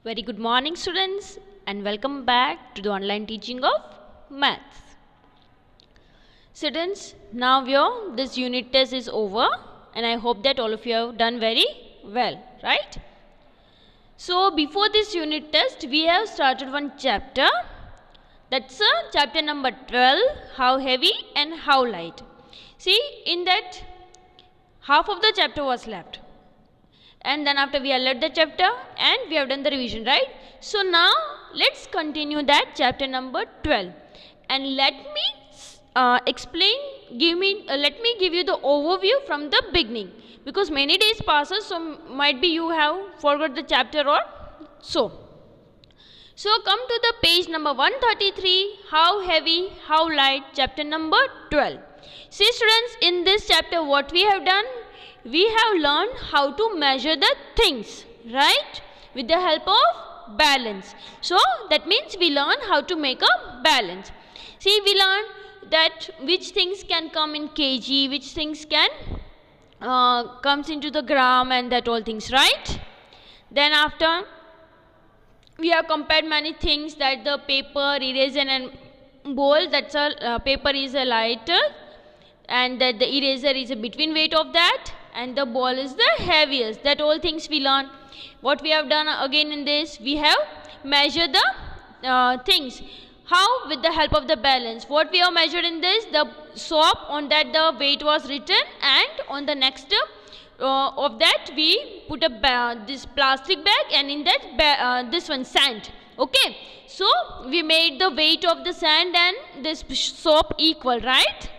Very good morning, students, and welcome back to the online teaching of maths. Students, now this unit test is over, and I hope that all of you have done very well, right? So, before this unit test, we have started one chapter. That's chapter number 12, how heavy and how light. See, in that, half of the chapter was left. And then after we have left the chapter and we have done the revision, right? So now let's continue that chapter number 12, and let me let me give you the overview from the beginning, because many days passes, so might be you have forgot the chapter or so. So come to the page number 133, how heavy, how light, chapter number 12. See students, in this chapter what we have done? We have learned how to measure the things, right? With the help of balance. So that means we learn how to make a balance. See, we learn that which things can come in kg, which things can comes into the gram, and that all things, right? Then after we have compared many things, that the paper, eraser and bowl, that's a paper is a lighter, and that the eraser is a between weight of that, and the ball is the heaviest. That all things we learn. What we have done again in this, we have measured the things. How? With the help of the balance. What we have measured in this, the soap, on that the weight was written, and on the next of that we put a this plastic bag, and in that this one sand. Okay, so we made the weight of the sand and this soap equal, right?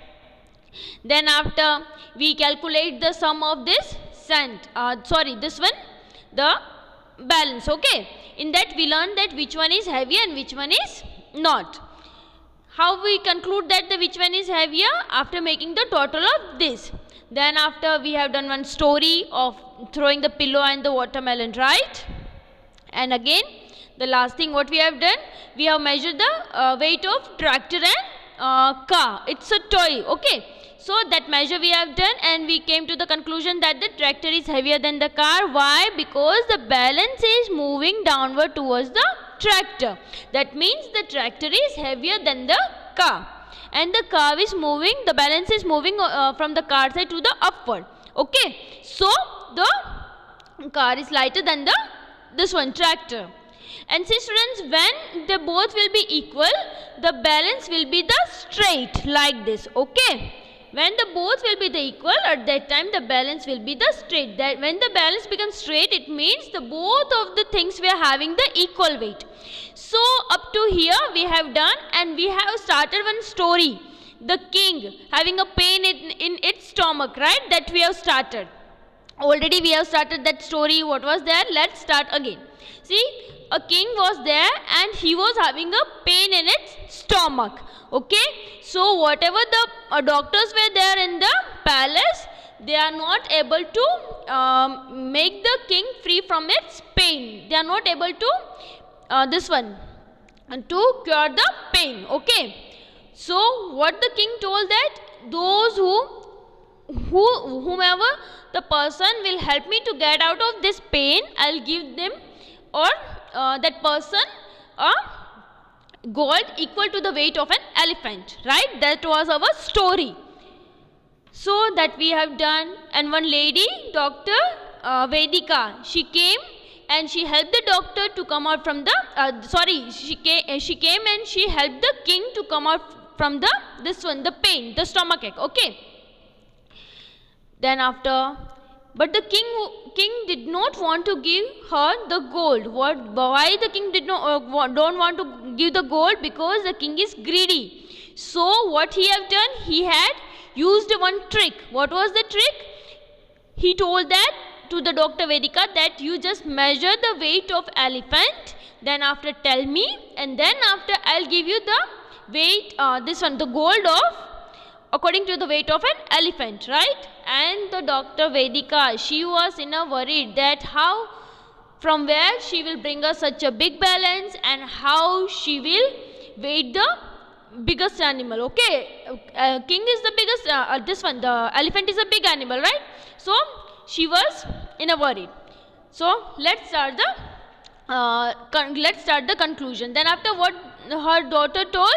Then after we calculate the sum of this sand, this one, the balance. Okay, in that we learn that which one is heavy and which one is not. How we conclude that the which one is heavier? After making the total of this. Then after we have done one story of throwing the pillow and the watermelon, right? And again the last thing what we have done, we have measured the weight of tractor and car. It's a toy. Okay, so that measure we have done, and we came to the conclusion that the tractor is heavier than the car. Why? Because the balance is moving downward towards the tractor. That means the tractor is heavier than the car, and the car is moving, the balance is moving from the car side to the upward. Okay, so the car is lighter than this one, tractor. And see students, when they both will be equal, the balance will be the straight, like this. Okay, when the both will be the equal, at that time the balance will be the straight. That when the balance becomes straight, it means the both of the things we are having the equal weight. So up to here we have done, and we have started one story, the king having a pain in its stomach, right? That we have started. Already we have started that story. What was there? Let's start again. See, a king was there and he was having a pain in its stomach. Okay, so whatever the doctors were there in the palace, they are not able to make the king free from its pain. They are not able to to cure the pain. Okay, so what the king told, that those whomever the person will help me to get out of this pain, I'll give them, or that person gold equal to the weight of an elephant, right? That was our story. So that we have done. And one lady, Dr. Vedika, she came and she helped the doctor to come out from the she came and she helped the king to come out from the pain, the stomachache. Okay, then after, but the king did not want to give her the gold. Why the king did not don't want to give the gold? Because the king is greedy. So what he have done? He had used one trick. What was the trick? He told that to the Dr. Vedika, that you just measure the weight of elephant, then after tell me, and then after I'll give you the weight, the gold of according to the weight of an elephant, right? And the Dr. Vedika, she was in a worry that how, from where she will bring us such a big balance, and how she will weigh the biggest animal. Okay, king is the biggest, the elephant is a big animal, right? So she was in a worry. So let's start the let's start the conclusion. Then after what her daughter told,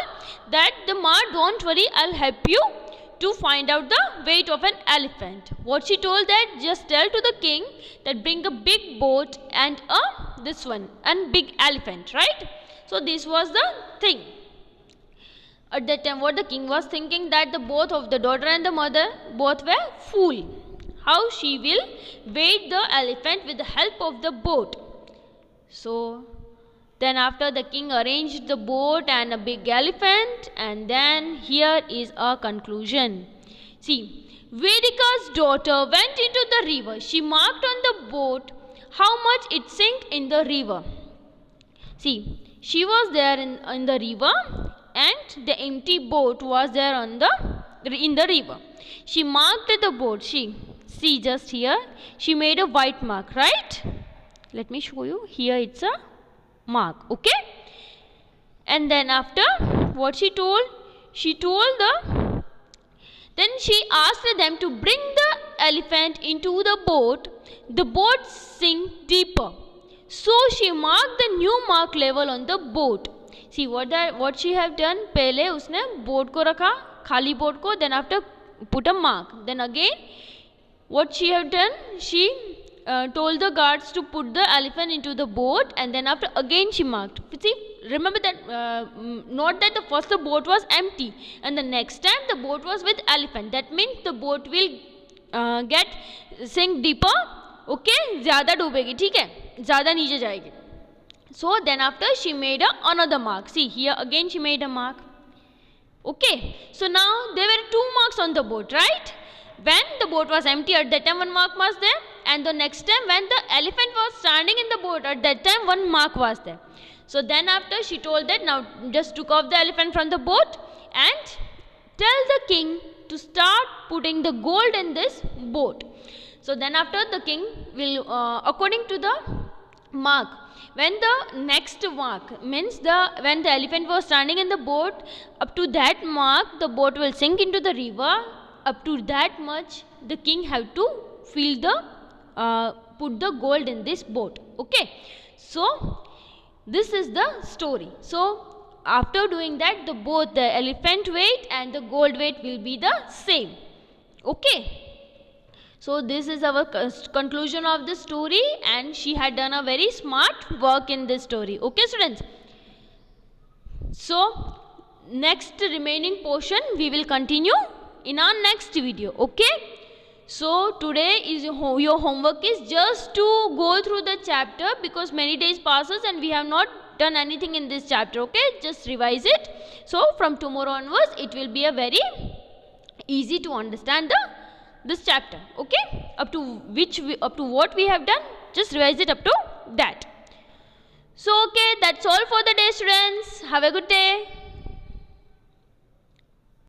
that the Ma, don't worry, I'll help you to find out the weight of an elephant. What she told, that just tell to the king that bring a big boat and this one and big elephant, right? So this was the thing. At that time what the king was thinking, that the both of the daughter and the mother both were fool. How she will weight the elephant with the help of the boat. So then after the king arranged the boat and a big elephant, and then here is a conclusion. See, Vedika's daughter went into the river. She marked on the boat how much it sank in the river. See, she was there in the river, and the empty boat was there in the river. She marked the boat. See just here, she made a white mark, right? Let me show you. Here it's a mark, okay? And then after what she told then she asked them to bring the elephant into the boat. The boat sank deeper. So she marked the new mark level on the boat. See what she have done. पहले उसने boat को रखा, खाली boat को, then after put a mark. Then again what she have done, she told the guards to put the elephant into the boat, and then after again she marked. See, remember that not that the first the boat was empty and the next time the boat was with elephant. That means the boat will get sink deeper, okay? ज़्यादा डूबेगी, ठीक है? ज़्यादा नीचे जाएगी. So then after she made another mark. See here again she made a mark. Okay. So now there were 2 marks on the boat, right? When the boat was empty, at that time 1 mark was there, and the next time when the elephant was standing in the boat, at that time 1 mark was there. So then after she told that now just took off the elephant from the boat and tell the king to start putting the gold in this boat. So then after the king will according to the mark, when the next mark means when the elephant was standing in the boat, up to that mark the boat will sink into the river. Up to that much the king have to fill the put the gold in this boat, okay? So this is the story. So after doing that, both the elephant weight and the gold weight will be the same, okay? So this is our conclusion of the story, and she had done a very smart work in this story, okay students? So next remaining portion we will continue in our next video, okay? So today is your homework is just to go through the chapter, because many days passes and we have not done anything in this chapter, okay? Just revise it. So from tomorrow onwards it will be a very easy to understand this chapter, okay? Up to what we have done, just revise it up to that. So okay, that's all for the day students. Have a good day.